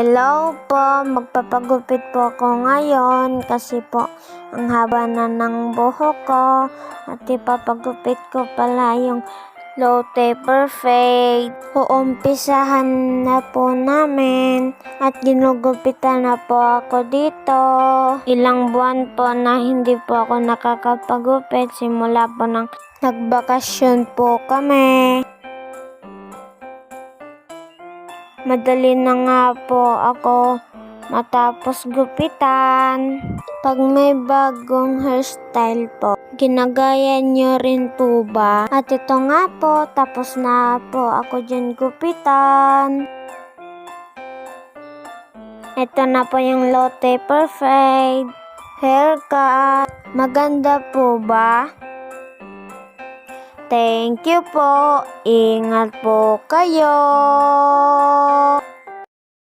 Hello po, magpapagupit po ako ngayon kasi po ang haba na ng buhok ko at ipapagupit ko pala yung Lotte Perfect. Uumpisahan na po namin at ginugupitan na po ako dito. Ilang buwan po na hindi po ako nakakapagupit simula po nang nagbakasyon po kami. Madali na nga po ako matapos gupitan. Pag may bagong hairstyle po, ginagaya nyo rin po ba? At ito nga po, tapos na po ako dyan gupitan. Ito na po yung Lotte Perfect haircut. Maganda po ba? Thank you po. Ingat po kayo.